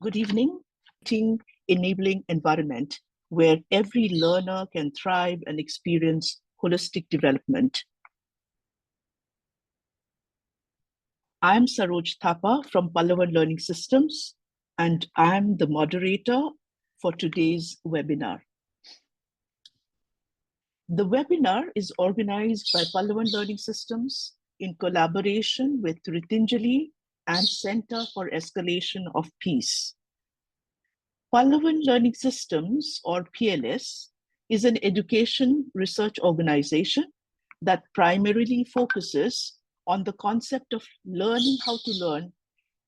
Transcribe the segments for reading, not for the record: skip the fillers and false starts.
Good evening. Enabling environment where every learner can thrive and experience holistic development. I'm Saroj Thapa from Pallavan Learning Systems, and I'm the moderator for today's webinar. The webinar is organized by Pallavan Learning Systems in collaboration with Ritinjali and Centre for Escalation of Peace. Pallavan Learning Systems, or PLS, is an education research organization that primarily focuses on the concept of learning how to learn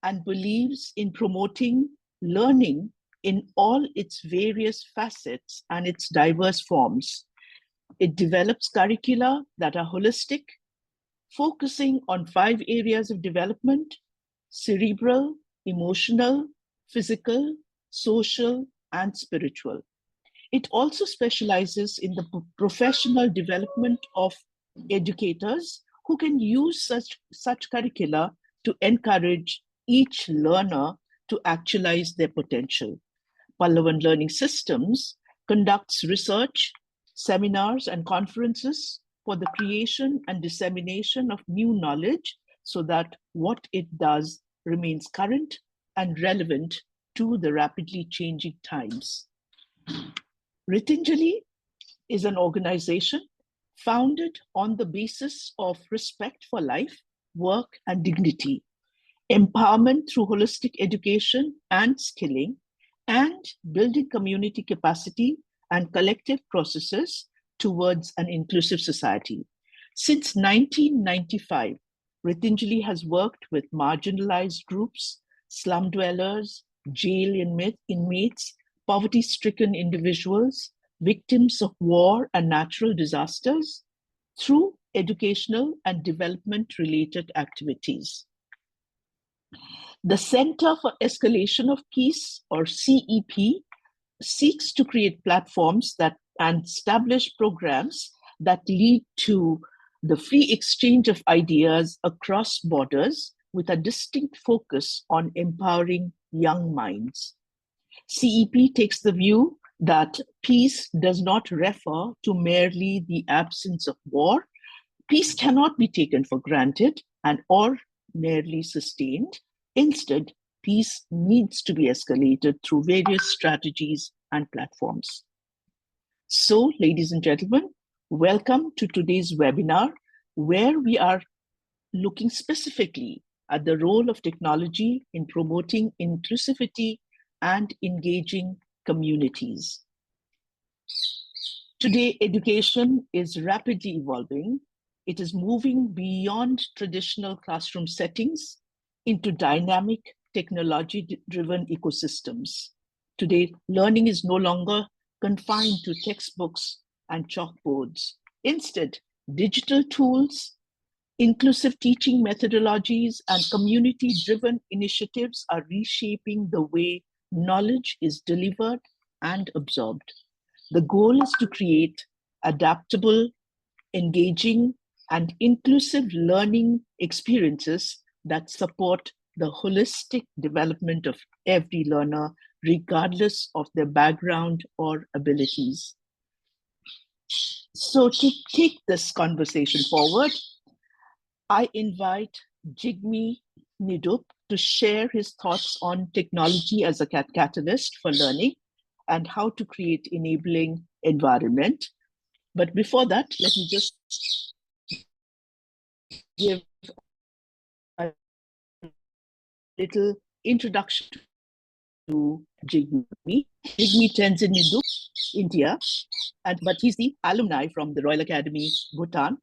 and believes in promoting learning in all its various facets and its diverse forms. It develops curricula that are holistic, focusing on 5 areas of development: cerebral, emotional, physical, social, and spiritual. It also specializes in the professional development of educators who can use such curricula to encourage each learner to actualize their potential. Pallavan Learning Systems conducts research, seminars, and conferences for the creation and dissemination of new knowledge so that what it does remains current and relevant to the rapidly changing times. Ritinjali is an organization founded on the basis of respect for life, work, and dignity, empowerment through holistic education and skilling, and building community capacity and collective processes towards an inclusive society. Since 1995, Ritinjali has worked with marginalized groups, slum dwellers, jail inmates, poverty-stricken individuals, victims of war and natural disasters through educational and development-related activities. The Centre for Escalation of Peace, or CEP, seeks to create platforms and establish programs that lead to the free exchange of ideas across borders with a distinct focus on empowering young minds. CEP takes the view that peace does not refer to merely the absence of war. Peace cannot be taken for granted or merely sustained. Instead, peace needs to be escalated through various strategies and platforms. So, ladies and gentlemen, welcome to today's webinar, where we are looking specifically at the role of technology in promoting inclusivity and engaging communities. Today, education is rapidly evolving. It is moving beyond traditional classroom settings into dynamic, technology-driven ecosystems. Today, learning is no longer confined to textbooks and chalkboards. Instead, digital tools, inclusive teaching methodologies, and community-driven initiatives are reshaping the way knowledge is delivered and absorbed. The goal is to create adaptable, engaging, and inclusive learning experiences that support the holistic development of every learner, regardless of their background or abilities. So to take this conversation forward, I invite Jigme Nidup to share his thoughts on technology as a catalyst for learning and how to create enabling environment. But before that, let me just give a little introduction to Jigme. Jigme Tenzin Nidup, India, but he's the alumni from the Royal Academy, Bhutan.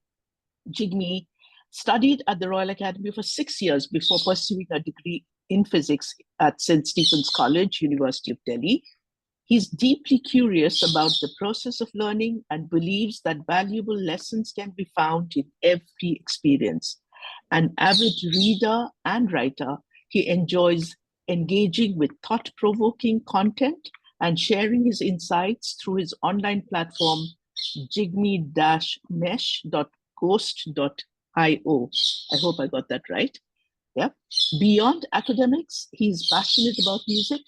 Jigme studied at the Royal Academy for 6 years before pursuing a degree in physics at St. Stephen's College, University of Delhi. He's deeply curious about the process of learning and believes that valuable lessons can be found in every experience. An avid reader and writer, he enjoys engaging with thought-provoking content and sharing his insights through his online platform, jigme-mesh.ghost.io. I hope I got that right. Yeah. Beyond academics, he's passionate about music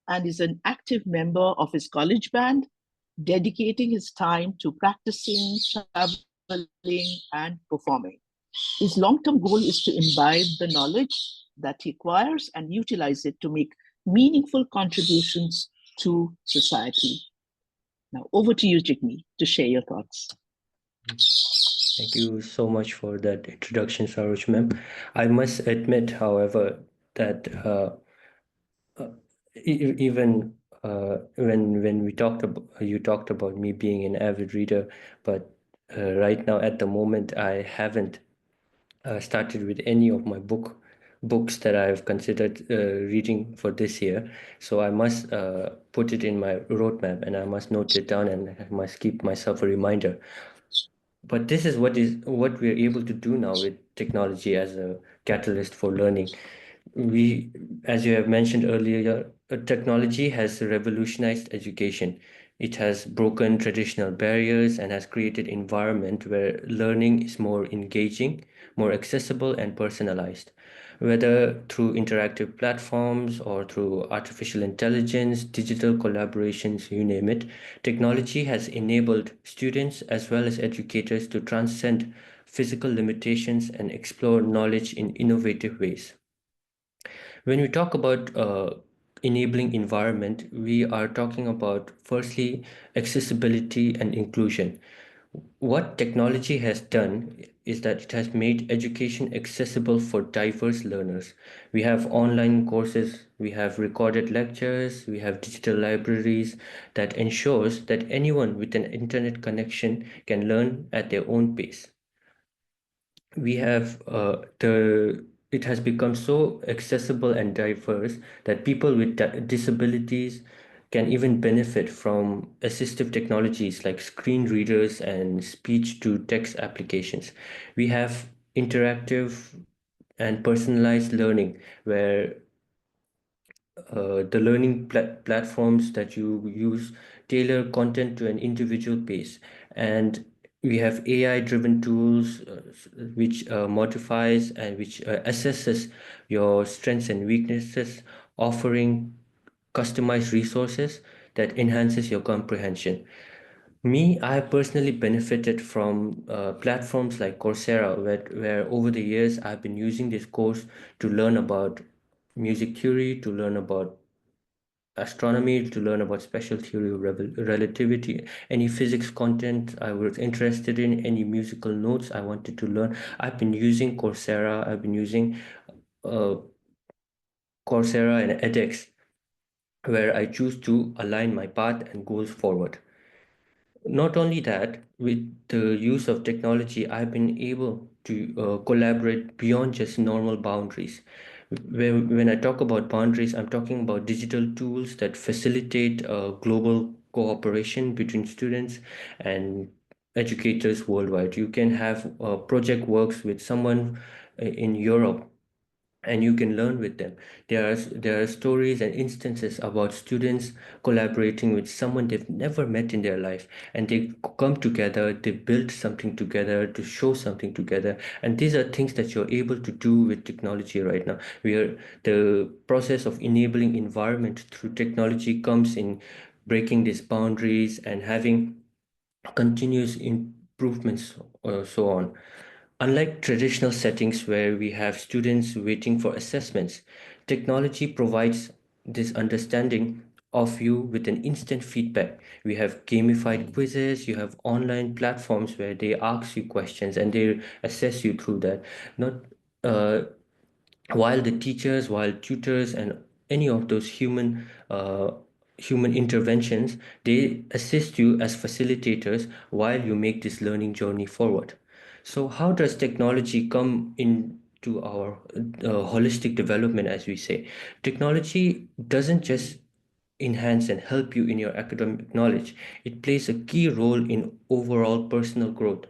and is an active member of his college band, dedicating his time to practicing, traveling, and performing. His long term goal is to imbibe the knowledge that he acquires and utilize it to make meaningful contributions to society. Now, over to you, Jigme, to share your thoughts. Thank you so much for that introduction, Saroj ma'am. I must admit, however, that uh, even when we talked about you talked about me being an avid reader, but right now at the moment I haven't started with any of my books that I've considered reading for this year. So I must put it in my roadmap, and I must note it down, and I must keep myself a reminder. But this is what we're able to do now with technology as a catalyst for learning. We, as you have mentioned earlier, technology has revolutionized education. It has broken traditional barriers and has created environment where learning is more engaging, more accessible, and personalized. Whether through interactive platforms or through artificial intelligence, digital collaborations, you name it, technology has enabled students as well as educators to transcend physical limitations and explore knowledge in innovative ways. When we talk about enabling environment, we are talking about firstly accessibility and inclusion. What technology has done is that it has made education accessible for diverse learners. We have online courses, we have recorded lectures, we have digital libraries that ensures that anyone with an internet connection can learn at their own pace. We have the It has become so accessible and diverse that people with disabilities can even benefit from assistive technologies like screen readers and speech to text applications. We have interactive and personalized learning where the learning platforms that you use tailor content to an individual pace. And we have AI driven tools which modifies and which assesses your strengths and weaknesses, offering customized resources that enhances your comprehension. Me, I personally benefited from platforms like Coursera, where over the years I've been using this course to learn about music theory, to learn about astronomy, to learn about special theory of relativity, any physics content I was interested in, any musical notes I wanted to learn. I've been using Coursera, I've been using uh, Coursera and edX, where I choose to align my path and goals forward. Not only that, with the use of technology, I've been able to collaborate beyond just normal boundaries. When I talk about boundaries, I'm talking about digital tools that facilitate global cooperation between students and educators worldwide. You can have project works with someone in Europe, and you can learn with them. There are stories and instances about students collaborating with someone they've never met in their life, and they come together, they build something together to show something together. And these are things that you're able to do with technology right now. Where the process of enabling environment through technology comes in breaking these boundaries and having continuous improvements or so on. Unlike traditional settings where we have students waiting for assessments, technology provides this understanding of you with an instant feedback. We have gamified quizzes, you have online platforms where they ask you questions and they assess you through that. Not uh, While the teachers, while tutors, and any of those human interventions, they assist you as facilitators while you make this learning journey forward. So how does technology come into our holistic development, as we say? Technology doesn't just enhance and help you in your academic knowledge. It plays a key role in overall personal growth.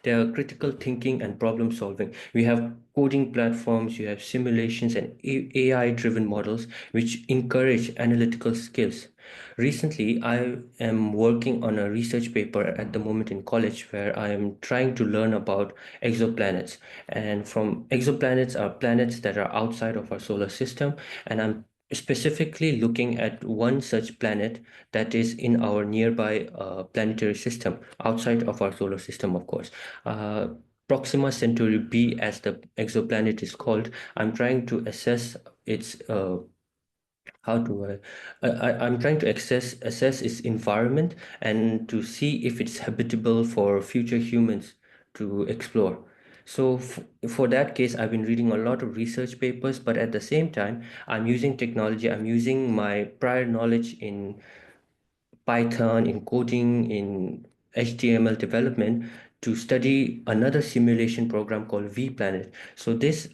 They are critical thinking and problem solving. We have coding platforms, you have simulations and AI-driven models which encourage analytical skills. Recently, I am working on a research paper at the moment in college where I am trying to learn about exoplanets. And from exoplanets are planets that are outside of our solar system. And I'm specifically looking at one such planet that is in our nearby planetary system, outside of our solar system, of course. Uh, Proxima Centauri b, as the exoplanet is called. I'm trying to assess its how do I'm trying to assess its environment and to see if it's habitable for future humans to explore. So for that case, I've been reading a lot of research papers, but at the same time, I'm using technology. I'm using my prior knowledge in Python, in coding, in HTML development to study another simulation program called vPlanet. So this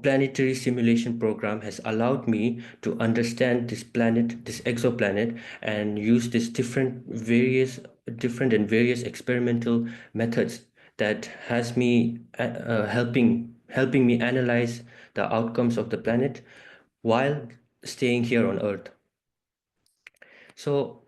planetary simulation program has allowed me to understand this planet, this exoplanet, and use this different and various experimental methods that has me helping me analyze the outcomes of the planet while staying here on Earth. So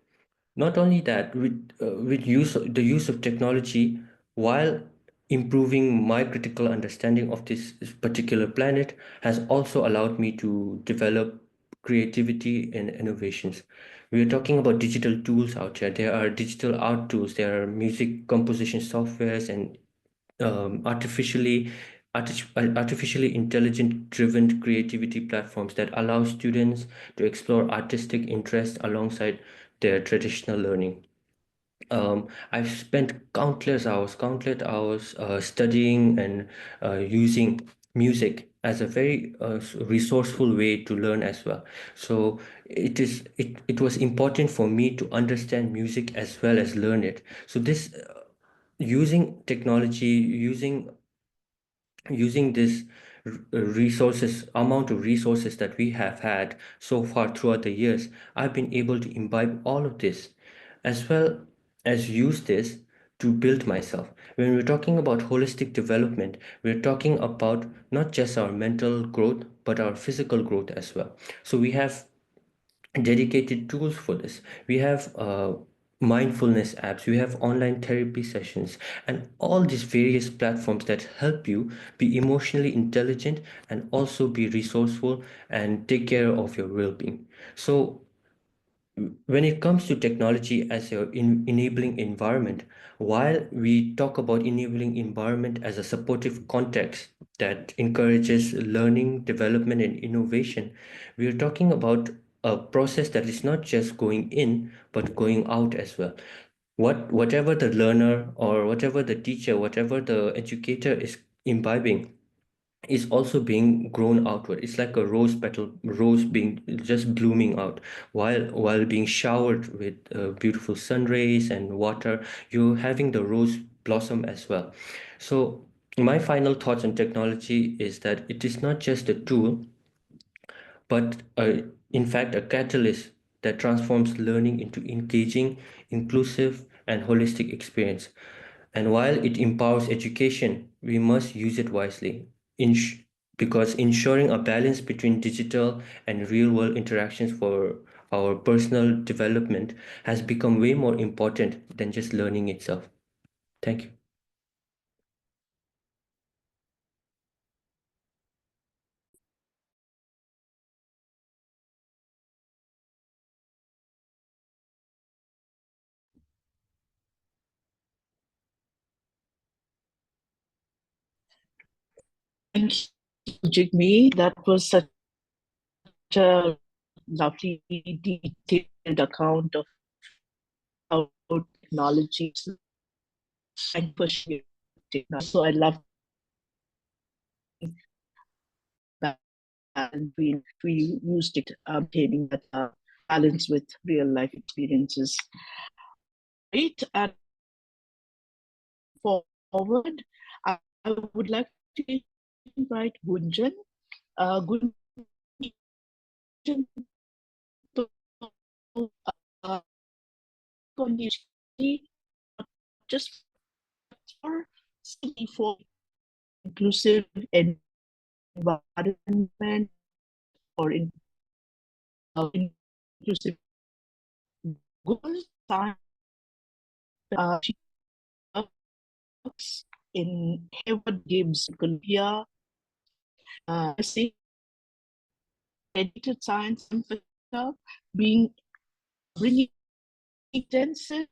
not only that, with the use of technology, while improving my critical understanding of this particular planet, has also allowed me to develop creativity and innovations. We are talking about digital tools out here. There are digital art tools, there are music composition softwares, and artificially intelligent driven creativity platforms that allow students to explore artistic interests alongside their traditional learning. I've spent countless hours studying and using music as a very resourceful way to learn as well. So it was important for me to understand music as well as learn it. So this using technology, using this resources amount of resources that we have had so far throughout the years, I've been able to imbibe all of this as well as use this to build myself. When we're talking about holistic development, we're talking about not just our mental growth but our physical growth as well. So we have dedicated tools for this. We have mindfulness apps, we have online therapy sessions, and all these various platforms that help you be emotionally intelligent and also be resourceful and take care of your well-being. So when it comes to technology as a enabling environment, while we talk about enabling environment as a supportive context that encourages learning, development, and innovation, we are talking about a process that is not just going in, but going out as well. Whatever the learner or whatever the teacher, whatever the educator is imbibing, is also being grown outward. It's like a rose being just blooming out while being showered with beautiful sun rays and water. You're having the rose blossom as well. So my final thoughts on technology is that it is not just a tool, but in fact a catalyst that transforms learning into engaging, inclusive, and holistic experience. And while it empowers education, we must use it wisely, ins- because ensuring a balance between digital and real world interactions for our personal development has become way more important than just learning itself. Thank you. Thank you, Jigme. That was such a lovely, detailed account of how technology and pushing technology. So I love that, and we used it maintaining that balance with real life experiences. Right, and forward, I would like to invite Gunjan. Gunjan, just for for inclusive environment or inclusive goals. She works in Hayward Gibbs, Columbia, edited science and bringing intensive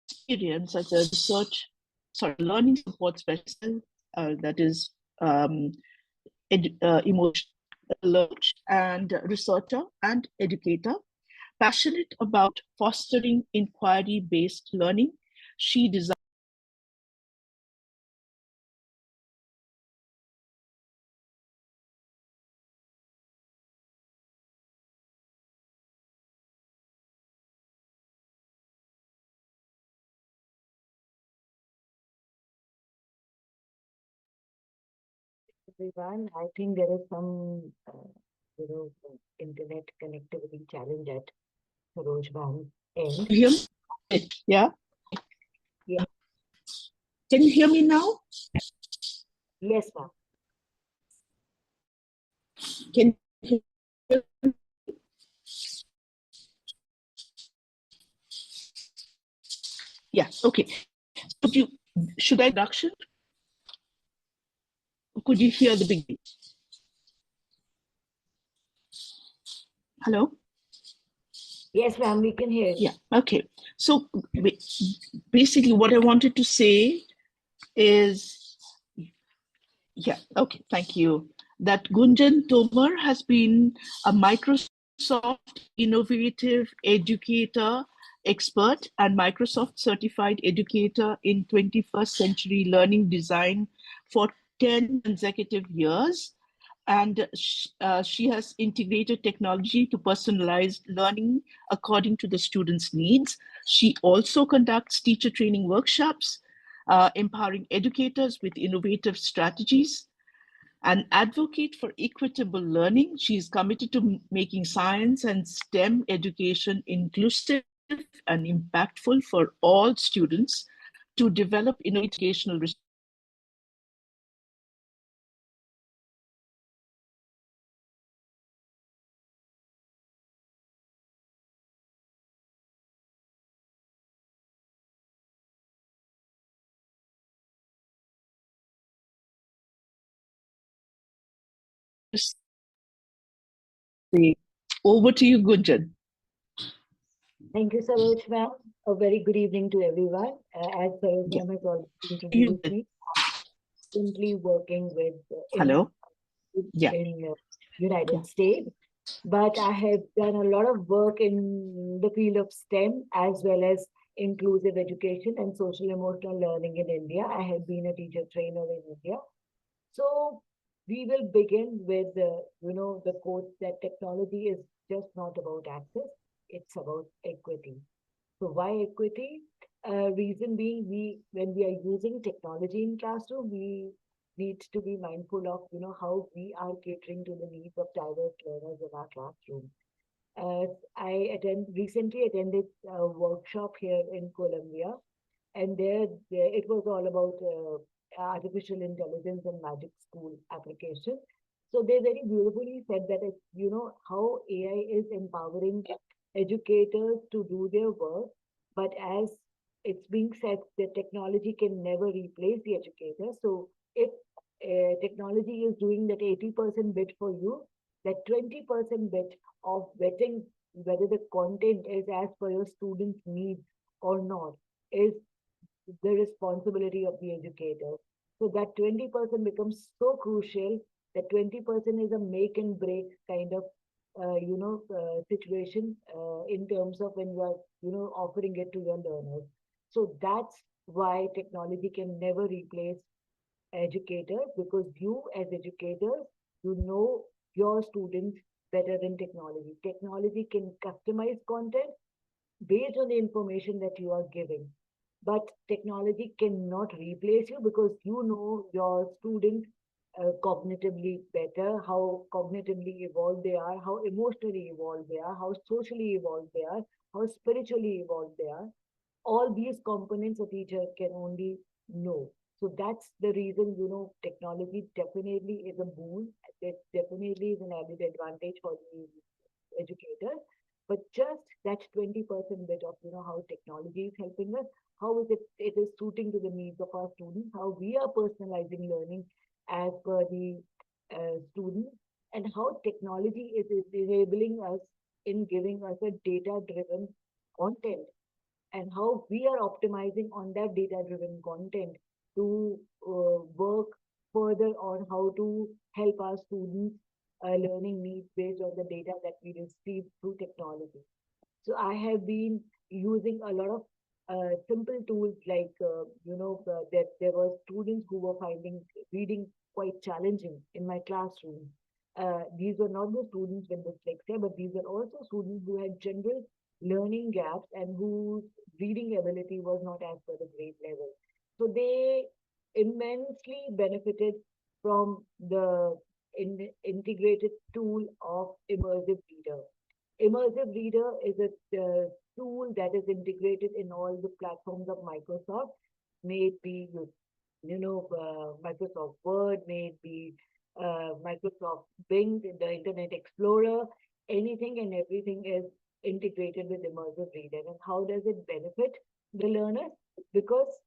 experience as a learning support specialist, that is emotional coach and researcher and educator, passionate about fostering inquiry-based learning. She designed everyone. I think there is some, internet connectivity challenge at Saroj Bham's end. hear me? Yeah. Yeah. Can you hear me now? Yes, ma'am. Can you hear me? Yeah. Okay. Should I introduction? Could you hear the beginning? Hello? Yes, ma'am, we can hear you. Yeah, okay. So basically what I wanted to say is, yeah, okay, thank you. That Gunjan Tomar has been a Microsoft innovative educator expert and Microsoft certified educator in 21st century learning design for 10 consecutive years. And she has integrated technology to personalize learning according to the students' needs. She also conducts teacher training workshops, empowering educators with innovative strategies. An advocate for equitable learning, she is committed to making science and STEM education inclusive and impactful for all students to develop innovative educational Over to you, Gunjan. Thank you, Saroj ma'am. A very good evening to everyone. As Saroj ma'am has already introduced me, simply working with Hello. in United States, but I have done a lot of work in the field of STEM as well as inclusive education and social emotional learning in India. I have been a teacher trainer in India. So we will begin with the quote that technology is just not about access, it's about equity. So why equity? Reason being, when we are using technology in classroom, we need to be mindful of how we are catering to the needs of diverse learners in our classroom. I recently attended a workshop here in Colombia, and there it was all about artificial intelligence and magic school application. So they very beautifully said that how AI is empowering educators to do their work, but as it's being said, that technology can never replace the educator. So if technology is doing that 80% bit for you, that 20% bit of vetting whether the content is as per your students' needs or not is the responsibility of the educator. So that 20% becomes so crucial. That 20% is a make and break kind of situation in terms of when you are offering it to your learners. So that's why technology can never replace educators, because you as educators, you know your students better than technology. Technology can customize content based on the information that you are giving, but technology cannot replace you, because you know your student cognitively better, how cognitively evolved they are, how emotionally evolved they are, how socially evolved they are, how spiritually evolved they are. All these components a teacher can only know. So that's the reason, technology definitely is a boon. It definitely is an added advantage for the educators. But just that 20% bit of, how technology is helping us, how it is suiting to the needs of our students, how we are personalizing learning as per the students, and how technology is enabling us in giving us a data-driven content, and how we are optimizing on that data-driven content to work further on how to help our students learning needs based on the data that we receive through technology. So I have been using a lot of simple tools like, that there were students who were finding reading quite challenging in my classroom. These were not the students with dyslexia, but these were also students who had general learning gaps and whose reading ability was not as per the grade level. So they immensely benefited from the integrated tool of immersive reader. Immersive Reader is a tool that is integrated in all the platforms of Microsoft, may it be Microsoft Word, may it be Microsoft Bing, the Internet Explorer, anything and everything is integrated with Immersive Reader. And how does it benefit the learners? Because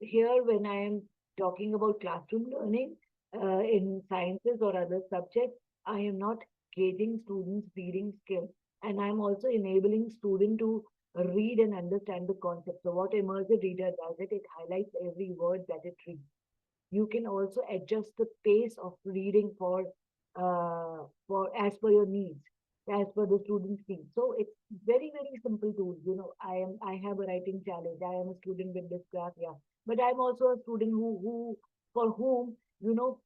here, when I am talking about classroom learning in sciences or other subjects, I am not gauging students' reading skill, and I'm also enabling student to read and understand the concept. So what immersive reader does, it highlights every word that it reads. You can also adjust the pace of reading for as per your needs, as per the student's needs. So it's very simple tool. I have a writing challenge. I am a student with dysgraphia, but I'm also a student who for whom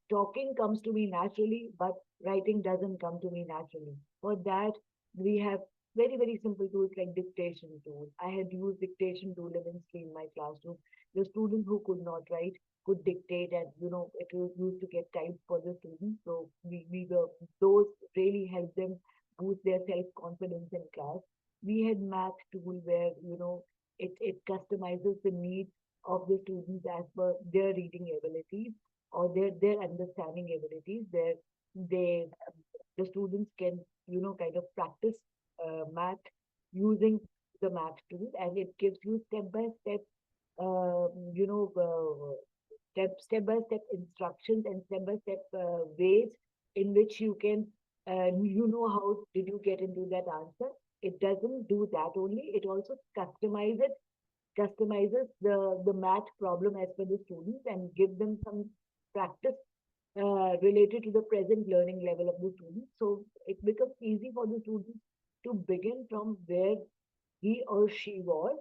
talking comes to me naturally, but writing doesn't come to me naturally. For that, we have very simple tools like dictation tool. I had used dictation tool immensely in my classroom. The student who could not write could dictate, and it was used to get typed for the students. So we were those really helped them boost their self-confidence in class. We had math tool where it customizes the needs of the students as per their reading abilities or their understanding abilities, where they the students can kind of practice math using the math tool, and it gives you step by step uh, you know uh, step by step instructions and step by step ways in which you can how did you get into that answer. It doesn't do that only, it also customizes the math problem as per the students and give them some practice related to the present learning level of the student. So it becomes easy for the students to begin from where he or she was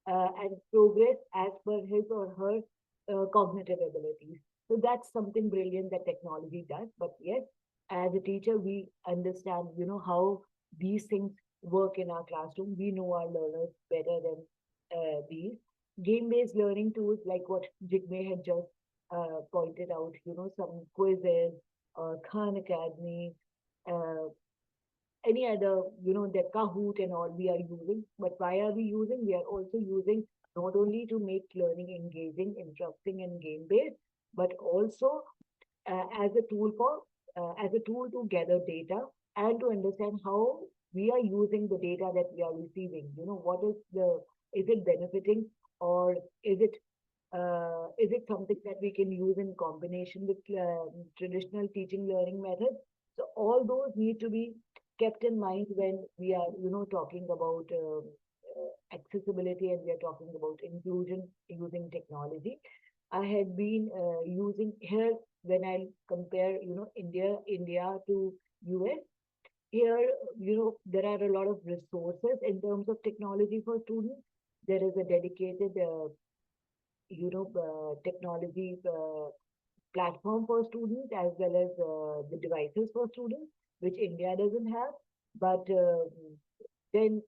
and progress as per his or her cognitive abilities. So that's something brilliant that technology does. But yes, as a teacher, we understand, how these things work in our classroom. We know our learners better than these. Game-based learning tools like what Jigme had just pointed out, some quizzes, Khan Academy, uh, any other, the Kahoot and all we are using. But why are we using? We are also using not only to make learning engaging, interesting, and game-based, but also as a tool to gather data and to understand how we are using the data that we are receiving. What is it benefiting, or is it something that we can use in combination with traditional teaching learning methods? So all those need to be kept in mind when we are, talking about accessibility, and we are talking about inclusion using technology. I had been using here when I compare, India to US. Here, there are a lot of resources in terms of technology for students. There is a dedicated technology platform for students as well as the devices for students, which India doesn't have. But then,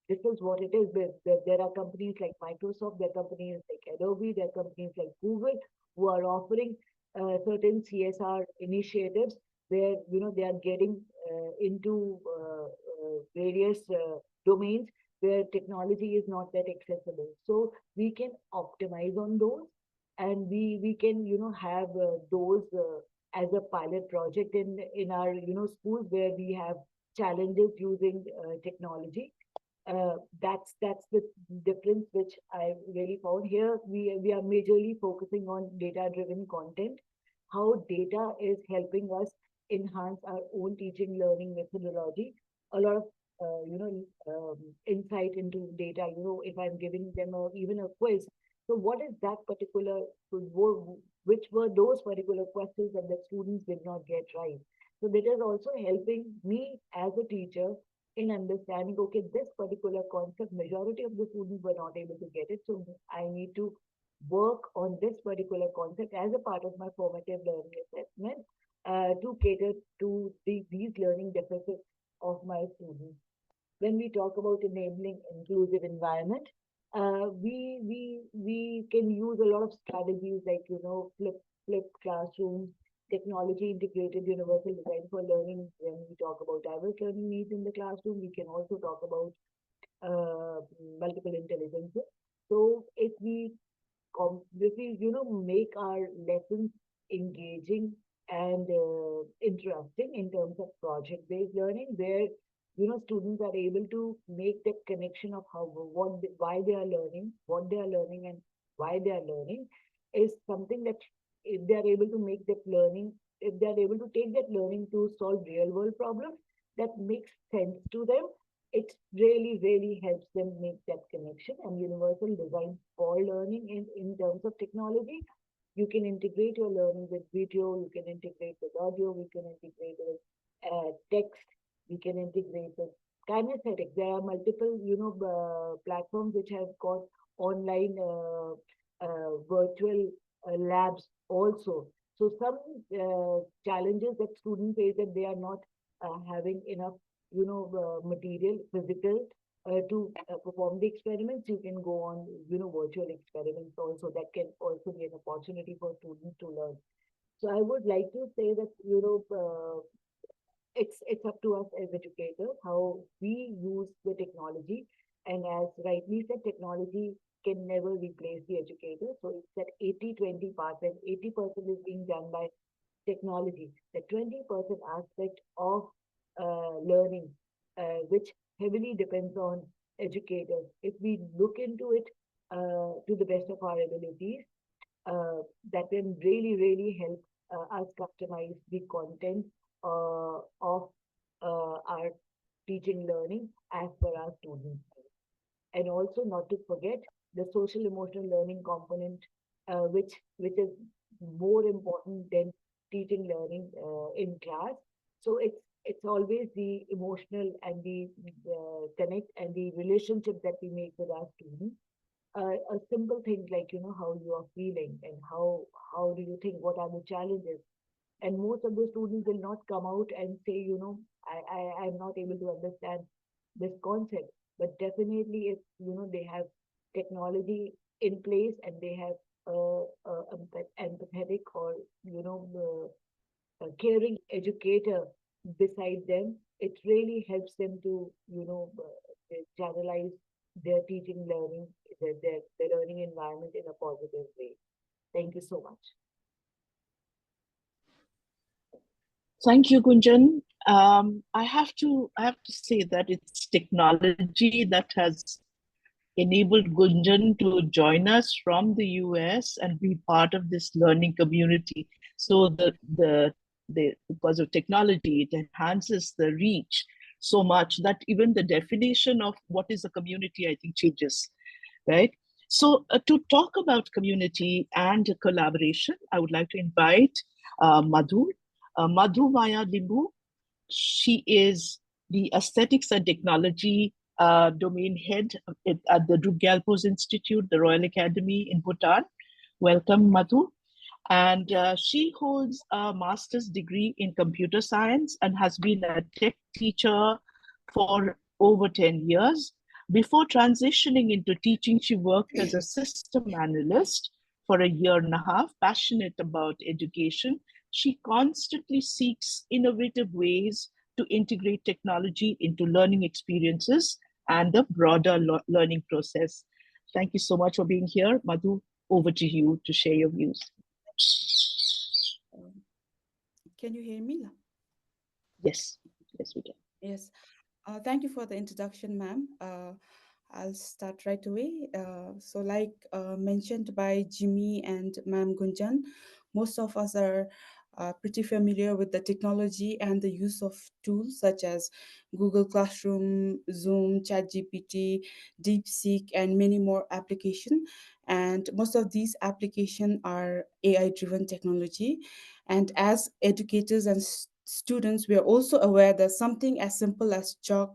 this is what it is. There are companies like Microsoft, there are companies like Adobe, there are companies like Google who are offering certain CSR initiatives where, they are getting into various domains where technology is not that accessible. So we can optimize on those and we can have those as a pilot project in our schools where we have challenges using technology. That's the difference which I really found here. We are majorly focusing on data-driven content, how data is helping us enhance our own teaching learning methodology. A lot of insight into data. If I'm giving them even a quiz, so what is that particular? Which were those particular questions that the students did not get right? So that is also helping me as a teacher in understanding, okay, this particular concept, majority of the students were not able to get it. So I need to work on this particular concept as a part of my formative learning assessment to cater to these learning deficits of my students. When we talk about enabling inclusive environment, we can use a lot of strategies like flip classrooms, technology integrated universal design for learning. When we talk about diverse learning needs in the classroom, we can also talk about multiple intelligences. So if we make our lessons engaging and interesting in terms of project based learning, where students are able to make the connection of why they are learning, what they are learning, and why they are learning, is something that if they are able to make that learning, if they are able to take that learning to solve real world problems that makes sense to them, it really helps them make that connection. And universal design for learning in terms of technology, you can integrate your learning with video, you can integrate with audio, we can integrate with text, we can integrate with kinesthetic. There are multiple platforms which have got online virtual labs also. So some challenges that students face, that they are not having enough material physical to perform the experiments. You can go on virtual experiments also. That can also be an opportunity for students to learn. So I would like to say that it's up to us as educators how we use the technology. And as rightly said, technology can never replace the educator. So it's that 80-20 part, and 80% is being done by technology. The 20% aspect of learning, which heavily depends on educators. If we look into it to the best of our abilities, that can really help us customize the content of our teaching learning as per our students. And also not to forget the social emotional learning component, which is more important than teaching learning in class. So it's always the emotional and the connect and the relationship that we make with our students. A simple thing like how you are feeling and how do you think, what are the challenges. And most of the students will not come out and say, I'm not able to understand this concept. But definitely if they have technology in place and they have empathetic or a caring educator beside them, it really helps them to channelize their teaching learning, their learning environment in a positive way. Thank you so much. Thank you, Gunjan. I have to say that it's technology that has enabled Gunjan to join us from the US and be part of this learning community. So because of technology, it enhances the reach so much that even the definition of what is a community, I think, changes, right? So to talk about community and collaboration, I would like to invite Madhu. Madhu Maya Limbu. She is the Aesthetics and Technology domain head at the Druk Gyalpo's Institute, the Royal Academy in Bhutan. Welcome, Madhu. And she holds a master's degree in computer science and has been a tech teacher for over 10 years. Before transitioning into teaching, she worked as a system analyst for a year and a half, passionate about education. She constantly seeks innovative ways to integrate technology into learning experiences and the broader learning process. Thank you so much for being here, Madhu. over to you to share your views. Um, Can you hear me? Yes, yes, we can. Yes. Thank you for the introduction, ma'am. I'll start right away. Like mentioned by Jimmy and Ma'am Gunjan, most of us are pretty familiar with the technology and the use of tools such as Google Classroom, Zoom, ChatGPT, DeepSeek, and many more applications. And most of these applications are AI-driven technology. And as educators and students, we are also aware that something as simple as chalk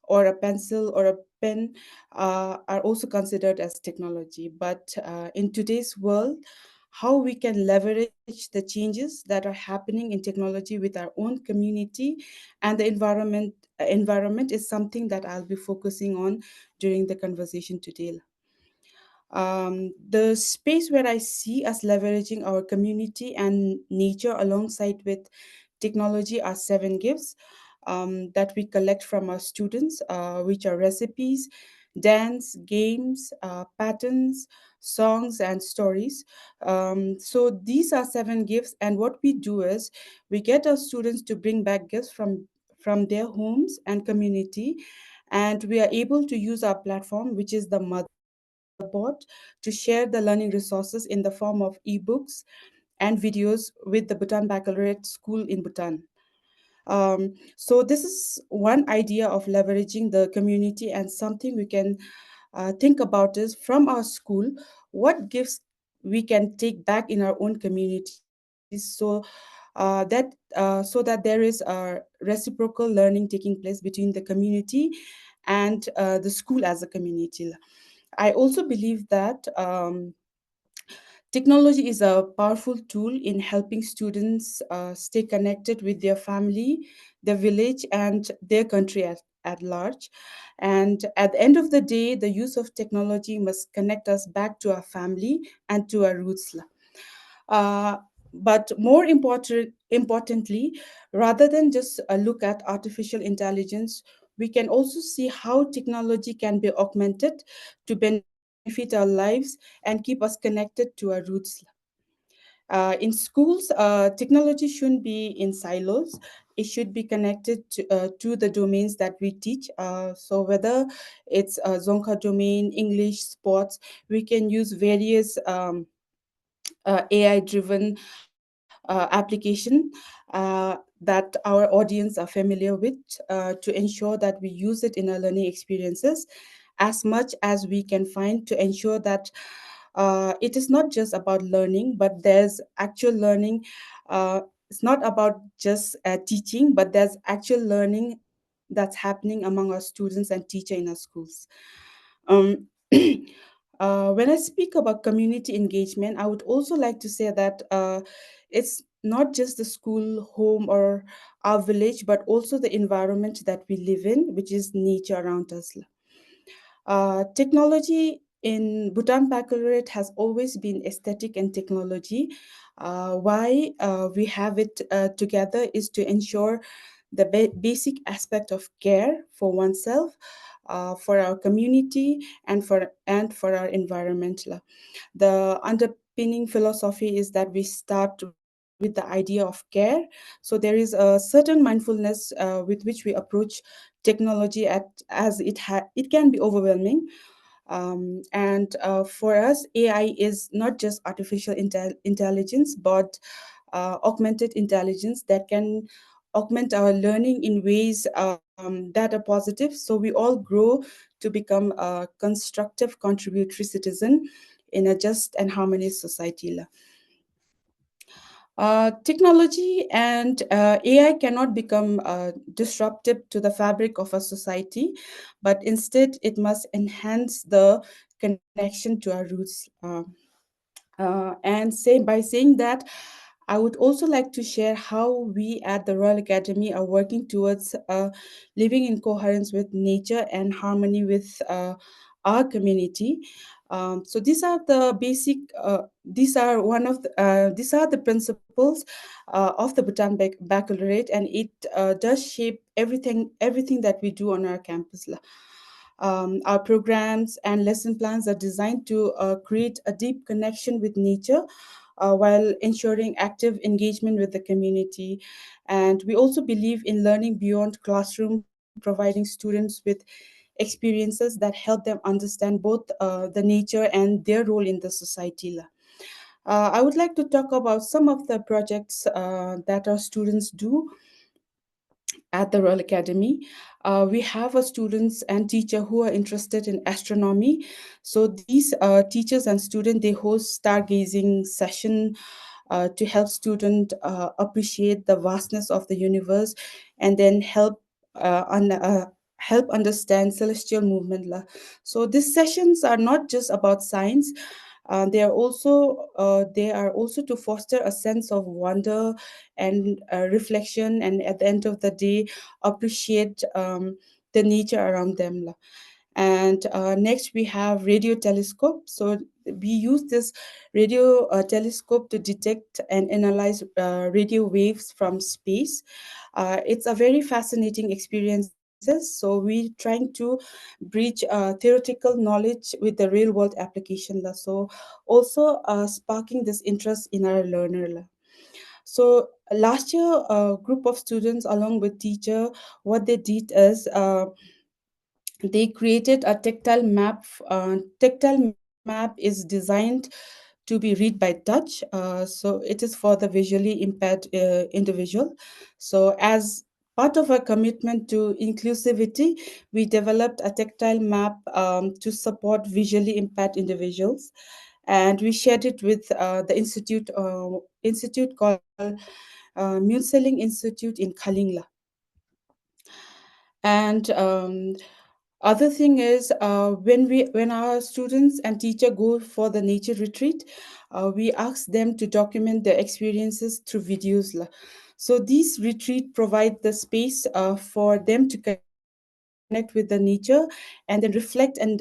or a pencil or a pen are also considered as technology. But in today's world, how we can leverage the changes that are happening in technology with our own community and the environment is something that I'll be focusing on during the conversation today. The space where I see us leveraging our community and nature alongside with technology are seven gifts that we collect from our students, which are recipes, dance, games, patterns, songs, and stories. So these are seven gifts, and what we do is we get our students to bring back gifts from their homes and community, and we are able to use our platform, which is the motherboard, to share the learning resources in the form of ebooks and videos with the Bhutan Baccalaureate School in Bhutan. So this is one idea of leveraging the community, and something we can think about is from our school, what gifts we can take back in our own communities, so that there is a reciprocal learning taking place between the community and the school as a community. I also believe that technology is a powerful tool in helping students stay connected with their family, their village, and their country at large. And at the end of the day, the use of technology must connect us back to our family and to our roots. Uh, but more importantly, rather than just look at artificial intelligence, we can also see how technology can be augmented to benefit our lives and keep us connected to our roots. In schools, technology shouldn't be in silos. It should be connected to the domains that we teach. So whether it's Zonka domain, English, sports, we can use various AI-driven application that our audience are familiar with to ensure that we use it in our learning experiences as much as we can find to ensure that it is not just about learning, but there's actual learning. It's not about just teaching, but there's actual learning that's happening among our students and teacher in our schools. Um, when I speak about community engagement, I would also like to say that it's not just the school, home, or our village, but also the environment that we live in, which is nature around us. Technology in Bhutan Baccalaureate has always been aesthetic and technology. Why we have it together is to ensure the basic aspect of care for oneself, for our community, and for our environment. The underpinning philosophy is that we start with the idea of care. So there is a certain mindfulness with which we approach technology it can be overwhelming. And for us, AI is not just artificial intelligence, but augmented intelligence that can augment our learning in ways that are positive. So we all grow to become a constructive, contributory citizen in a just and harmonious society. Technology and AI cannot become disruptive to the fabric of a society, but instead it must enhance the connection to our roots. By saying that, I would also like to share how we at the Royal Academy are working towards living in coherence with nature and harmony with our community. So these are the basic. These are the principles of the Bhutan Baccalaureate, and it does shape everything that we do on our campus. Our programs and lesson plans are designed to create a deep connection with nature while ensuring active engagement with the community. And we also believe in learning beyond classroom, providing students with experiences that help them understand both the nature and their role in the society. I would like to talk about some of the projects that our students do at the Royal Academy. We have a students and teacher who are interested in astronomy. So these teachers and students, they host stargazing session to help student appreciate the vastness of the universe, and then help understand celestial movement. So these sessions are not just about science. They are also to foster a sense of wonder and reflection, and at the end of the day, appreciate the nature around them. And next we have radio telescope. So we use this radio telescope to detect and analyze radio waves from space. It's a very fascinating experiences. So we trying to bridge theoretical knowledge with the real world application. So also sparking this interest in our learner. So last year, a group of students along with teacher, what they did is they created a tactile map. Tactile map is designed to be read by touch. So it is for the visually impaired individual. So as part of our commitment to inclusivity, we developed a tactile map to support visually impaired individuals, and we shared it with the institute called Munseling Institute in Kalingla. And other thing is when our students and teacher go for the nature retreat, we ask them to document their experiences through videos. So these retreat provide the space for them to connect with the nature, and then reflect and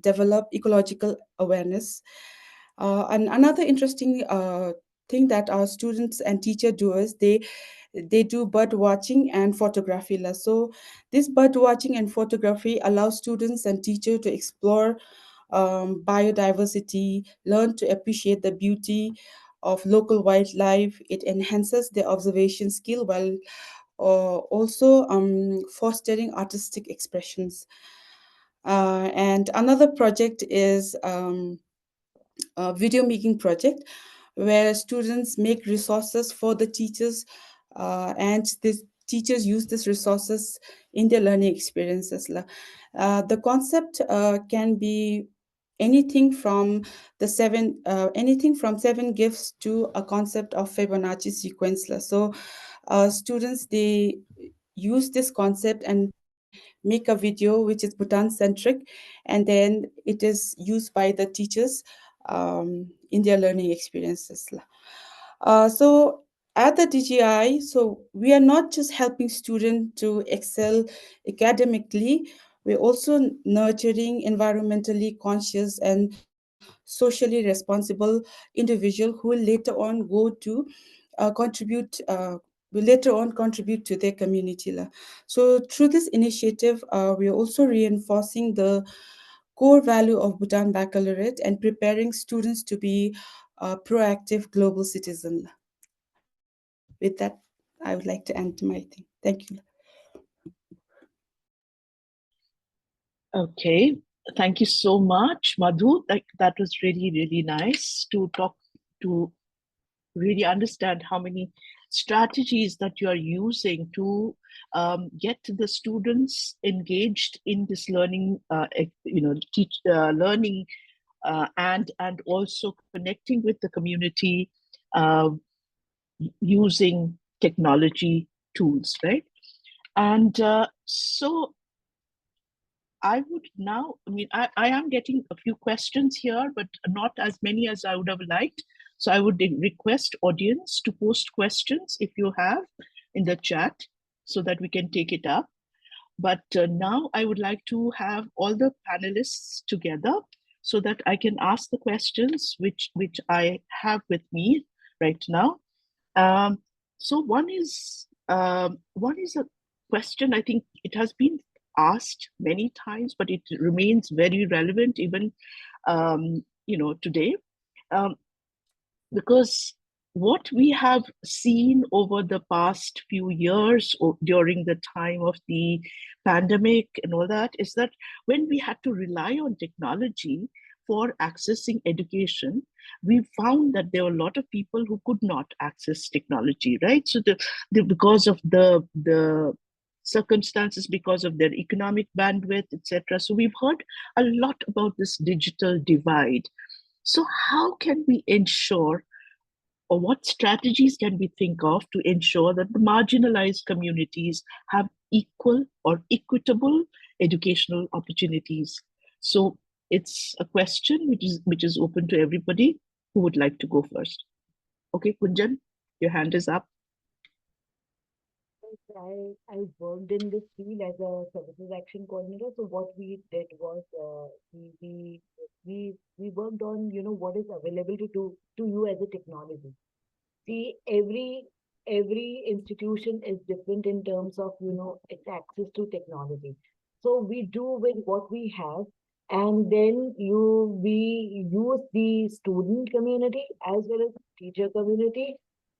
develop ecological awareness. And another interesting thing that our students and teacher do is they do bird watching and photography. So this bird watching and photography allows students and teacher to explore biodiversity, learn to appreciate the beauty of local wildlife. It enhances their observation skill while also fostering artistic expressions. And another project is a video making project where students make resources for the teachers, and the teachers use these resources in their learning experiences. The concept can be anything from seven gifts to a concept of Fibonacci sequence. So students, they use this concept and make a video which is Bhutan centric, and then it is used by the teachers in their learning experiences. So at the DGI, so we are not just helping students to excel academically, we're also nurturing environmentally conscious and socially responsible individual who will later on go to contribute will later on contribute to their community. So through this initiative, we are also reinforcing the core value of Bhutan Baccalaureate and preparing students to be proactive global citizen. With that, I would like to end my thing. Thank you. Okay, thank you so much, Madhu. That was really, really nice to talk to really understand how many strategies that you are using to get the students engaged in this learning, learning, and also connecting with the community uh, using technology tools, right? And so I would now, I am getting a few questions here, but not as many as I would have liked. So I would request audience to post questions if you have in the chat so that we can take it up. But now I would like to have all the panelists together so that I can ask the questions which I have with me right now. So one is a question. I think it has been asked many times, but it remains very relevant even today, um, because what we have seen over the past few years or during the time of the pandemic and all that is that when we had to rely on technology for accessing education, we found that there were a lot of people who could not access technology, right? So because of the circumstances, because of their economic bandwidth, etc. So we've heard a lot about this digital divide. So how can we ensure, or what strategies can we think of to ensure that the marginalized communities have equal or equitable educational opportunities? So it's a question which is open to everybody. Who would like to go first? Okay, Kunjan, your hand is up. I worked in this field as a services action coordinator. So what we did was we worked on what is available to you as a technology. See, every institution is different in terms of its access to technology. So we do with what we have, and then we use the student community as well as teacher community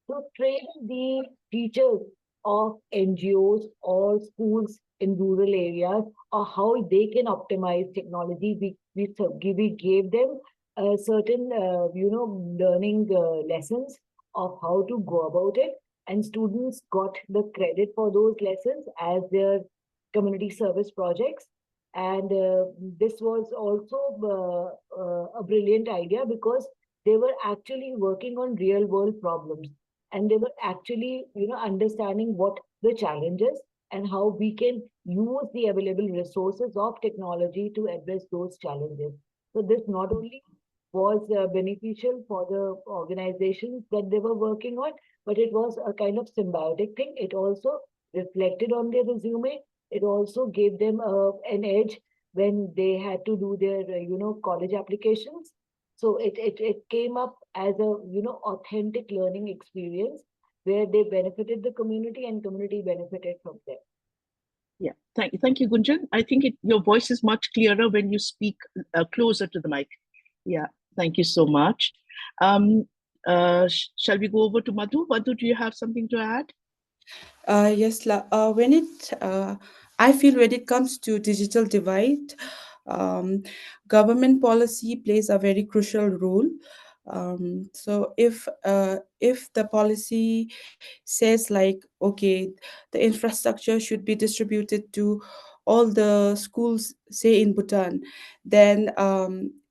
to train the teachers of NGOs or schools in rural areas, or how they can optimize technology. We gave them a certain learning lessons of how to go about it, and students got the credit for those lessons as their community service projects. And this was also a brilliant idea, because they were actually working on real world problems, and they were actually understanding what the challenges and how we can use the available resources of technology to address those challenges. So this not only was beneficial for the organizations that they were working on, but it was a kind of symbiotic thing. It also reflected on their resume. It also gave them an edge when they had to do their college applications. So it came up as a authentic learning experience where they benefited the community and community benefited from them. Yeah, thank you, Gunjan. I think your voice is much clearer when you speak closer to the mic. Yeah, thank you so much. Shall we go over to Madhu? Madhu, do you have something to add? Yes, I feel when it comes to digital divide, um, government policy plays a very crucial role. So if the policy says like, okay, the infrastructure should be distributed to all the schools, say in Bhutan, then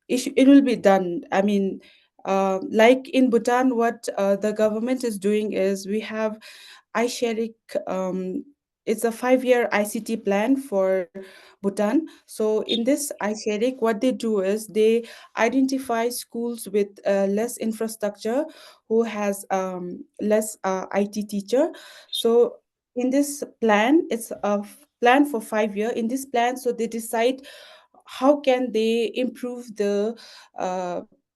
it will be done. I mean, like in Bhutan, what the government is doing is we have iSharik. It's a 5-year ICT plan for Bhutan. So in this iSharik, what they do is they identify schools with less infrastructure, who has less IT teacher. So in this plan, it's plan for 5 year. In this plan, so they decide how can they improve the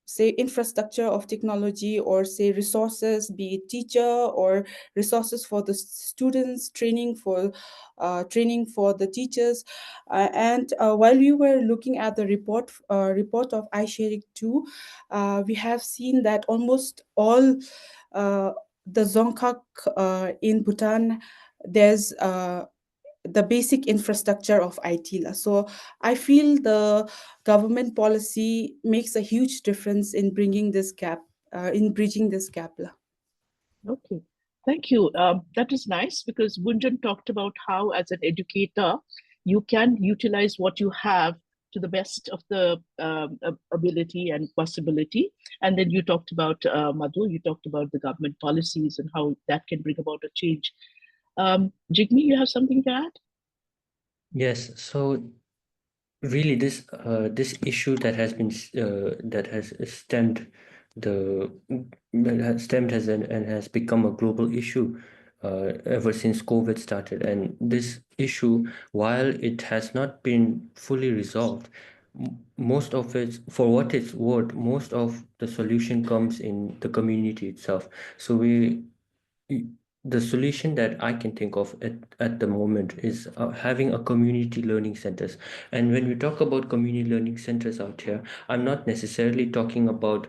say infrastructure of technology, or say resources, be it teacher or resources for the students, training for the teachers. And while we were looking at the report of iSharing 2, we have seen that almost all uh, the Zongkak in Bhutan, there's the basic infrastructure of IT. So I feel the government policy makes a huge difference in bringing this gap, in bridging this gap. Okay, thank you. That is nice because Gunjan talked about how, as an educator, you can utilize what you have to the best of the ability and possibility. And then you talked about, Madhu, you talked about the government policies and how that can bring about a change. Jigme, you have something to add? Yes, so really this issue that has been that has stemmed the that has stemmed has and has become a global issue ever since COVID started. And this issue, while it has not been fully resolved, most of it, for what it's worth, most of the solution comes in the community itself. So the solution that I can think of at the moment is having a community learning centers. And when we talk about community learning centers out here, I'm not necessarily talking about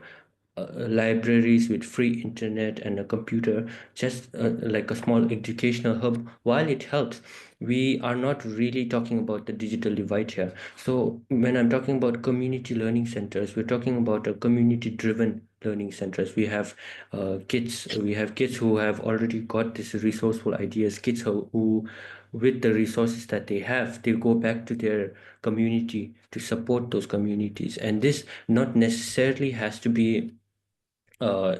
libraries with free internet and a computer, just like a small educational hub. While it helps, we are not really talking about the digital divide here. So when I'm talking about community learning centers, we're talking about a community driven learning centers. We have kids who have already got these resourceful ideas, kids who with the resources that they have, they go back to their community to support those communities. And this not necessarily has to be uh,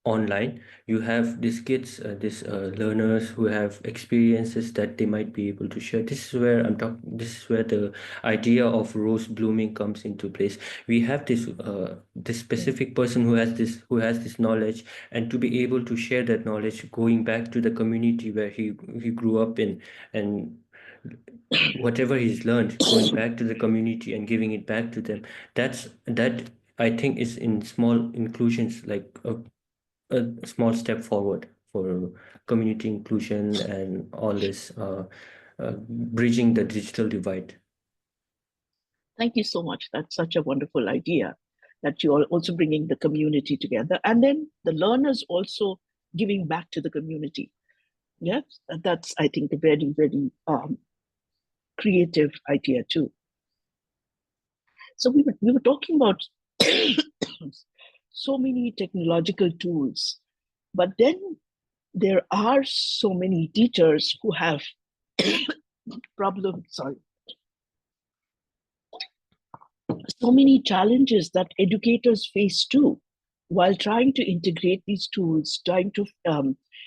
online. You have these kids, these learners who have experiences that they might be able to share. This is where I'm talking. This is where the idea of rose blooming comes into place. We have this specific person who has this knowledge, and to be able to share that knowledge, going back to the community where he grew up in, and whatever he's learned, going back to the community and giving it back to them. That I think is in small inclusions, like a small step forward for community inclusion and all this bridging the digital divide. Thank you so much. That's such a wonderful idea that you are also bringing the community together, and then the learners also giving back to the community. Yes, that's, I think, a very, very creative idea too. So we were talking about so many technological tools, but then there are so many teachers who have so many challenges that educators face too, while trying to integrate these tools, trying to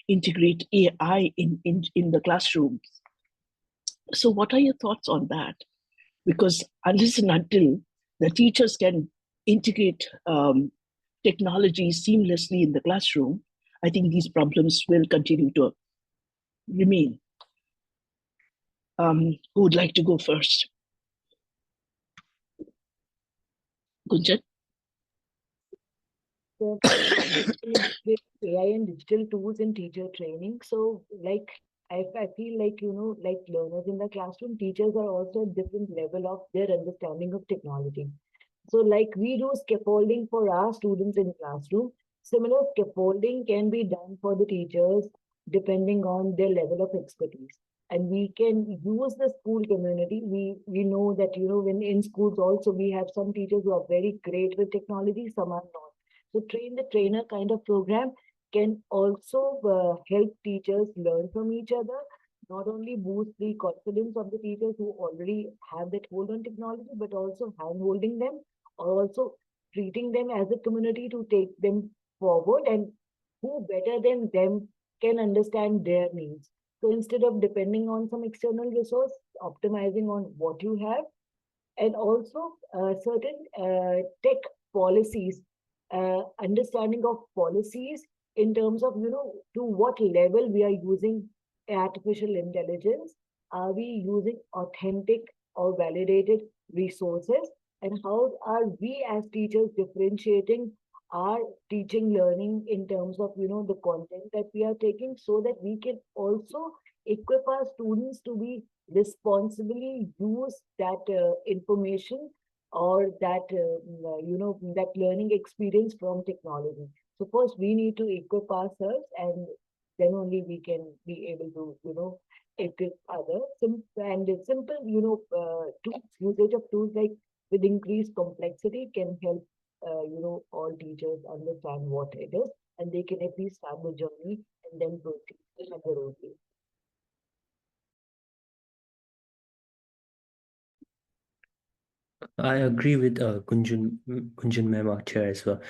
integrate AI in the classrooms. So what are your thoughts on that? Because unless and until the teachers can integrate technology seamlessly in the classroom, I think these problems will continue to remain. Who would like to go first? Gunjan? So, AI and digital tools in teacher training. So, like, I feel like, like learners in the classroom, teachers are also at different level of their understanding of technology. So, like we do scaffolding for our students in classroom, similar scaffolding can be done for the teachers depending on their level of expertise. And we can use the school community. We know that, when in schools also we have some teachers who are very great with technology, some are not. So train the trainer kind of program can also help teachers learn from each other, not only boost the confidence of the teachers who already have that hold on technology, but also hand holding them, or also treating them as a community to take them forward, and who better than them can understand their needs. So instead of depending on some external resource, optimizing on what you have, and also certain tech policies, understanding of policies in terms of, to what level we are using artificial intelligence. Are we using authentic or validated resources? And how are we as teachers differentiating our teaching learning in terms of, the content that we are taking, so that we can also equip our students to be responsibly use that information, or that that learning experience from technology. So first we need to equip ourselves, and then only we can be able to equip others. And simple tools, usage of tools like with increased complexity can help all teachers understand what it is, and they can at least start the journey and then proceed at their own pace. I agree with Gunjan ma'am out here as well.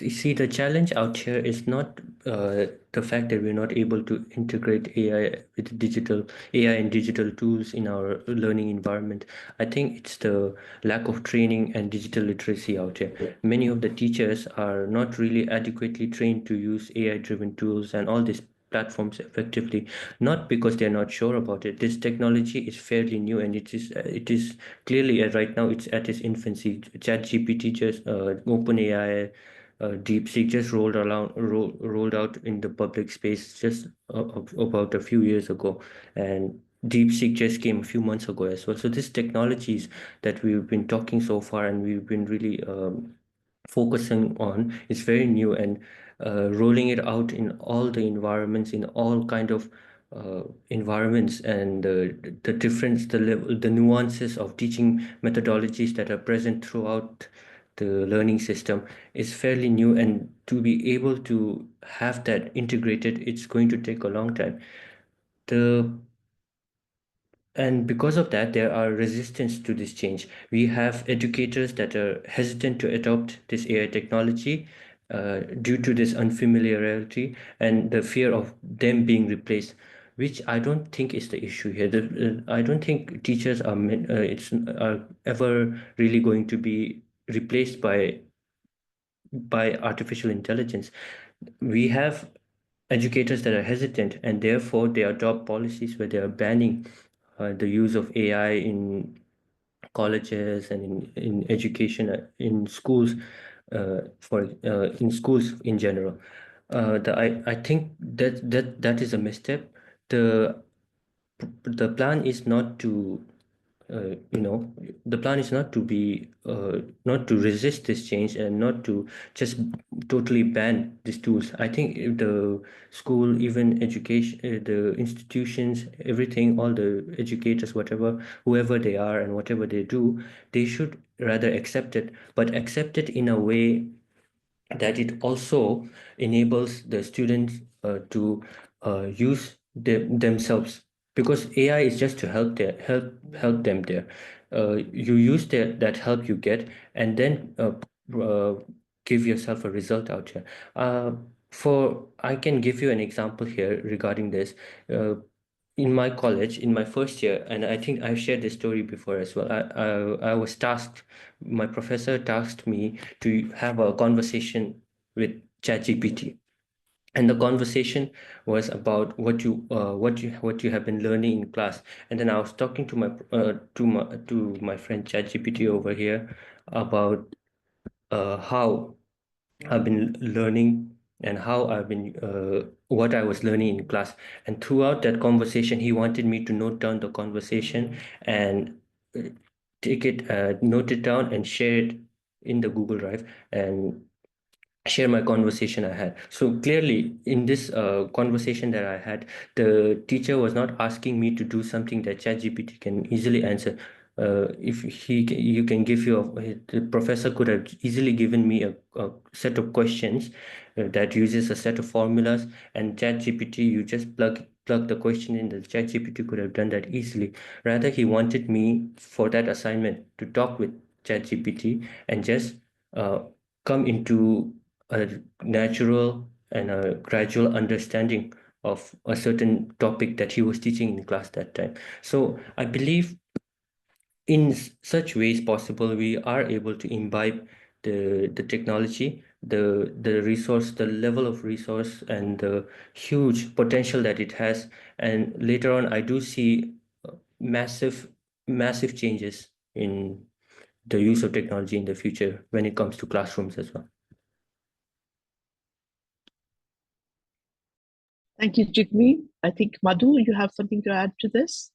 You see, the challenge out here is not the fact that we're not able to integrate AI and digital tools in our learning environment. I think it's the lack of training and digital literacy out here. Many of the teachers are not really adequately trained to use AI-driven tools and all these platforms effectively, not because they're not sure about it. This technology is fairly new, and it is clearly right now it's at its infancy. ChatGPT, just OpenAI, DeepSeek just rolled out in the public space just about a few years ago, and DeepSeek just came a few months ago as well. So these technologies that we've been talking so far and we've been really focusing on is very new, and rolling it out in all the environments, in all kind of environments, and the difference, the level, the nuances of teaching methodologies that are present throughout the learning system is fairly new. And to be able to have that integrated, it's going to take a long time. And because of that, there are resistance to this change. We have educators that are hesitant to adopt this AI technology due to this unfamiliarity and the fear of them being replaced, which I don't think is the issue here. I don't think teachers are ever really going to be replaced by artificial intelligence. We have educators that are hesitant, and therefore they adopt policies where they are banning the use of AI in colleges and in education, in schools, in schools in general. I think that is a misstep. The the plan is not to you know, the plan is not to be not to resist this change and not to just totally ban these tools. I think if the school, even education, the institutions, everything, all the educators, whatever, whoever they are and whatever they do, they should rather accept it, but accept it in a way that it also enables the students use themselves, because AI is just to help them there. You use that help you get, and then uh, give yourself a result out here. For I can give you an example here regarding this. In my college, in my first year, and I think I've shared this story before as well. I was tasked, my professor tasked me to have a conversation with ChatGPT, and the conversation was about what you have been learning in class. And then I was talking to my friend ChatGPT over here about how I've been learning and how I've been what I was learning in class. And throughout that conversation, he wanted me to note down the conversation and uh, note it down and share it in the Google Drive and share my conversation I had. So clearly, in this conversation that I had, the teacher was not asking me to do something that ChatGPT can easily answer. If you can give the professor could have easily given me a set of questions that uses a set of formulas, and ChatGPT, you just plug the question in. The ChatGPT could have done that easily. Rather, he wanted me for that assignment to talk with ChatGPT and just come into a natural and a gradual understanding of a certain topic that he was teaching in class that time. So I believe in such ways possible, we are able to imbibe the technology, the resource, the level of resource, and the huge potential that it has. And later on, I do see massive, massive changes in the use of technology in the future when it comes to classrooms as well. Thank you, Jigme. I think, Madhu, you have something to add to this?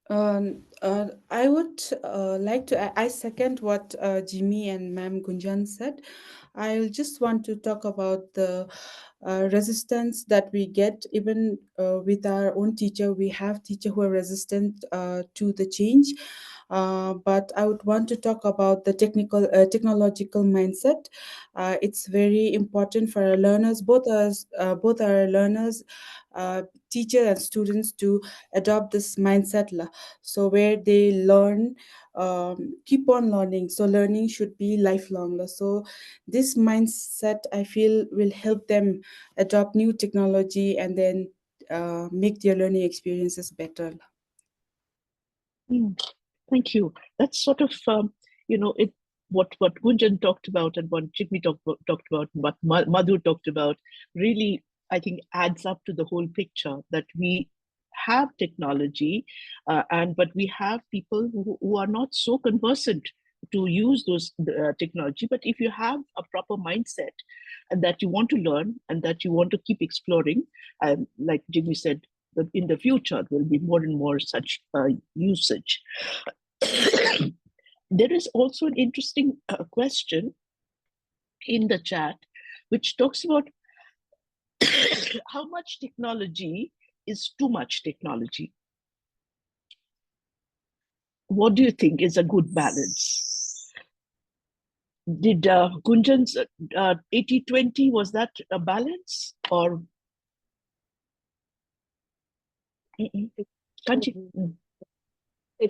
I would like to, I second what Jimmy and Ma'am Gunjan said. I just want to talk about the resistance that we get even with our own teacher. We have teachers who are resistant to the change. But I would want to talk about the technological mindset. It's very important for our learners, both our learners, teachers and students, to adopt this mindset. So where they learn, keep on learning. So learning should be lifelong. So this mindset, I feel, will help them adopt new technology and then make their learning experiences better. Thank you. That's sort of, it what Gunjan talked about and what Jigme talked about, what Madhu talked about, really, I think, adds up to the whole picture that we have technology, but we have people who are not so conversant to use those technology. But if you have a proper mindset and that you want to learn and that you want to keep exploring, like Jimmy said, that in the future there will be more and more such usage. There is also an interesting question in the chat, which talks about how much technology is too much technology. What do you think is a good balance? Did Gunjan's 80-20, was that a balance or? It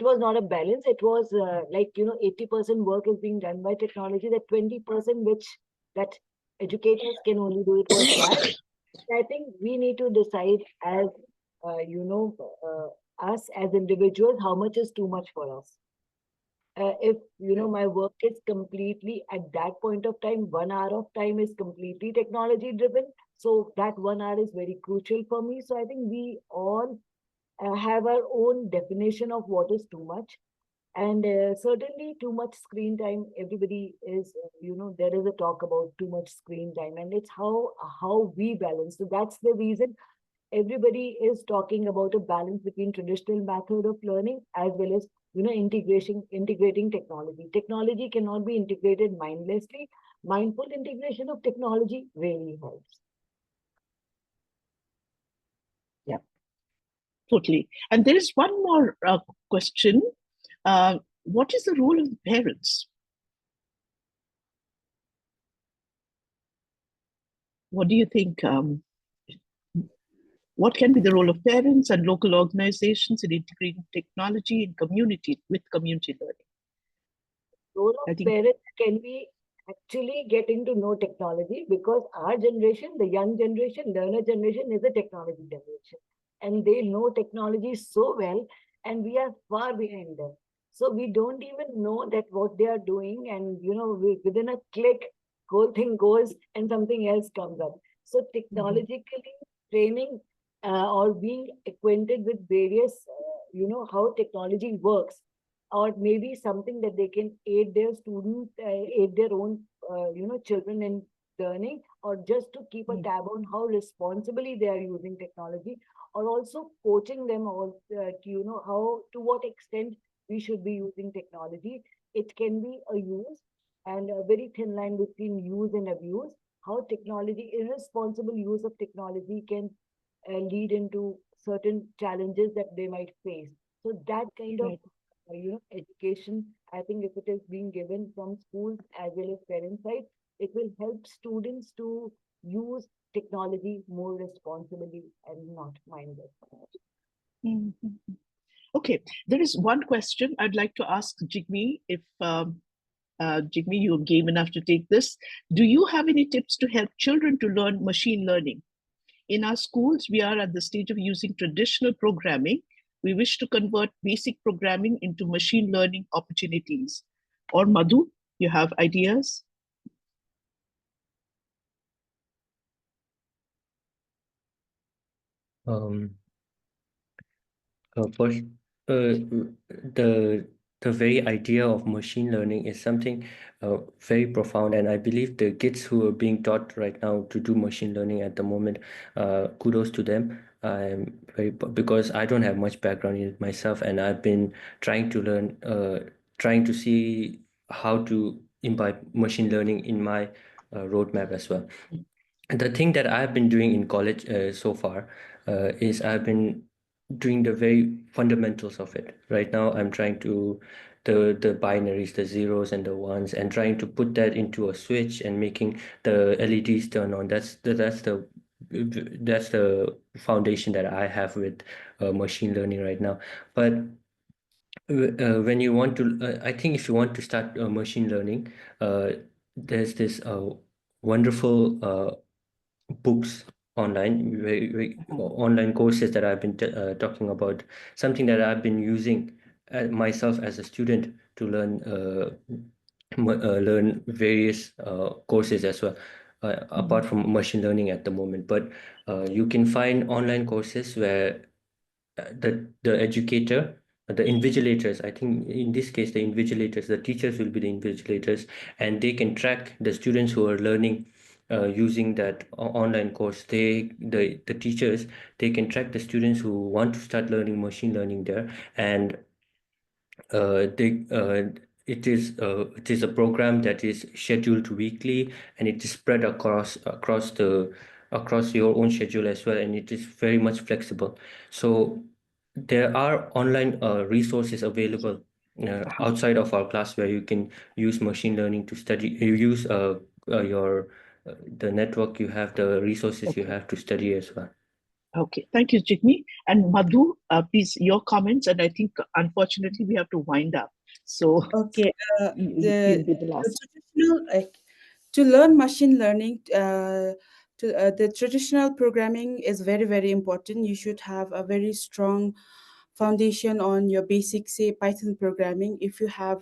was not a balance. It was like, 80% work is being done by technology, that 20% which that educators can only do, it was that. I think we need to decide as, us as individuals, how much is too much for us. If, my work is completely at that point of time, 1 hour of time is completely technology driven. So that 1 hour is very crucial for me. So I think we all have our own definition of what is too much. And certainly too much screen time, everybody is, there is a talk about too much screen time, and it's how we balance. So that's the reason everybody is talking about a balance between traditional method of learning as well as, integrating technology. Technology cannot be integrated mindlessly. Mindful integration of technology really helps. Yeah, totally. And there is one more question. What is the role of the parents? What do you think? What can be the role of parents and local organizations in integrating technology in community with community learning? Role of parents can be actually getting to know technology, because our generation, the young generation, learner generation, is a technology generation. And they know technology so well, and we are far behind them. So we don't even know that what they are doing, and within a click, whole thing goes and something else comes up. So technologically training or being acquainted with various, how technology works, or maybe something that they can aid their students, aid their own, children in learning, or just to keep a tab on how responsibly they are using technology, or also coaching them, or how, to what extent we should be using technology. It can be a use, and a very thin line between use and abuse. How technology, irresponsible use of technology, can lead into certain challenges that they might face. So that kind of education, I think if it is being given from schools as well as parent side, it will help students to use technology more responsibly and not mindless. Okay, there is one question I'd like to ask Jigme. If Jigme, you're game enough to take this. Do you have any tips to help children to learn machine learning? In our schools, we are at the stage of using traditional programming. We wish to convert basic programming into machine learning opportunities. Or Madhu, you have ideas? First, the very idea of machine learning is something very profound, and I believe the kids who are being taught right now to do machine learning at the moment, kudos to them. I'm very, because I don't have much background in it myself, and I've been trying to learn, trying to see how to imbibe machine learning in my roadmap as well. And the thing that I've been doing in college so far is I've been doing the very fundamentals of it. Right now, I'm trying to the binaries, the zeros and the ones, and trying to put that into a switch and making the LEDs turn on. That's the foundation that I have with machine learning right now. But when you want to, I think if you want to start machine learning, there's this wonderful books online, online courses that I've been talking about, something that I've been using myself as a student to learn various courses as well, apart from machine learning at the moment. But you can find online courses where the educator, the invigilators, I think in this case, the invigilators, the teachers will be the invigilators, and they can track the students who are learning using that online course. The teachers, they can track the students who want to start learning machine learning there, and it is a program that is scheduled weekly, and it is spread across your own schedule as well, and it is very much flexible. So there are online resources available outside of our class where you can use machine learning to study. You use your the network you have, the resources you Okay. have to study as well. Okay, thank you, Jigme. And Madhu, please, your comments. And I think, unfortunately, we have to wind up. So Okay, you'll be the the last. traditional, to learn machine learning, the traditional programming is very, very important. You should have a very strong foundation on your basic, say, Python programming. If you have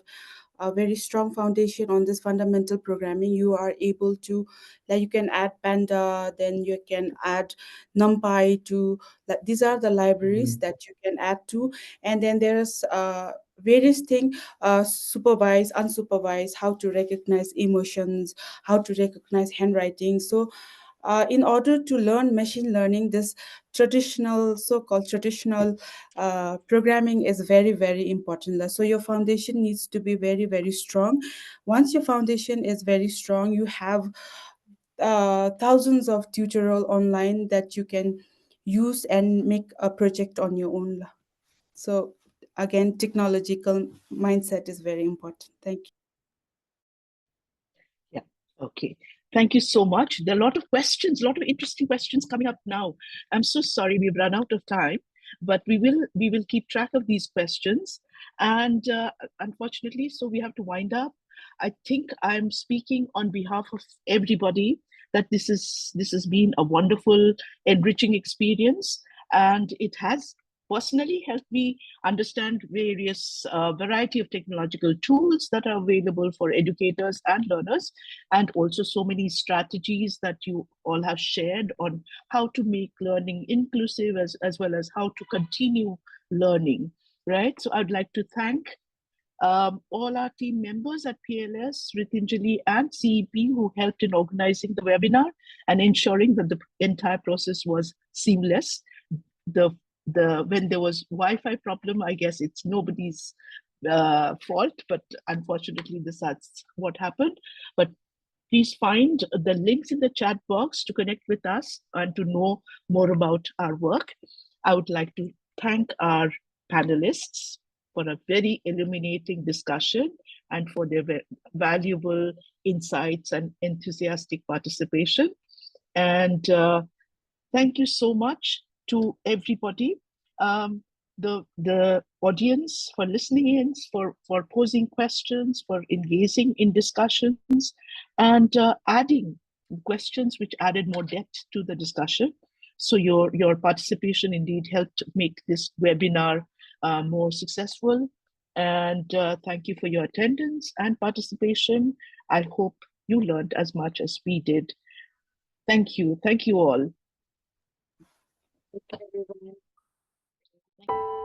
a very strong foundation on this fundamental programming, you are able to, like, you can add Panda, then you can add NumPy to, like, these are the libraries that you can add to. And then there's various things, supervised, unsupervised, how to recognize emotions, how to recognize handwriting. So in order to learn machine learning, this traditional, so-called traditional programming is very, very important. So your foundation needs to be very, very strong. Once your foundation is very strong, you have thousands of tutorial online that you can use and make a project on your own. So again, technological mindset is very important. Thank you. Yeah. Okay. Thank you so much. There are a lot of questions, a lot of interesting questions coming up now. I'm so sorry we've run out of time, but we will keep track of these questions. And unfortunately, so we have to wind up. I think I'm speaking on behalf of everybody that this has been a wonderful, enriching experience, and it has personally helped me understand various variety of technological tools that are available for educators and learners, and also so many strategies that you all have shared on how to make learning inclusive as well as how to continue learning, right? So I'd like to thank all our team members at PLS, Ritinjali and CEP, who helped in organizing the webinar and ensuring that the entire process was seamless. When there was Wi-Fi problem, I guess it's nobody's fault, but unfortunately that's what happened. But please find the links in the chat box to connect with us and to know more about our work. I would like to thank our panelists for a very illuminating discussion and for their valuable insights and enthusiastic participation. And thank you so much to everybody, the audience, for listening in, for posing questions, for engaging in discussions, and adding questions which added more depth to the discussion. So your participation indeed helped make this webinar more successful. And thank you for your attendance and participation. I hope you learned as much as we did. Thank you. Thank you all. Thank you, everyone.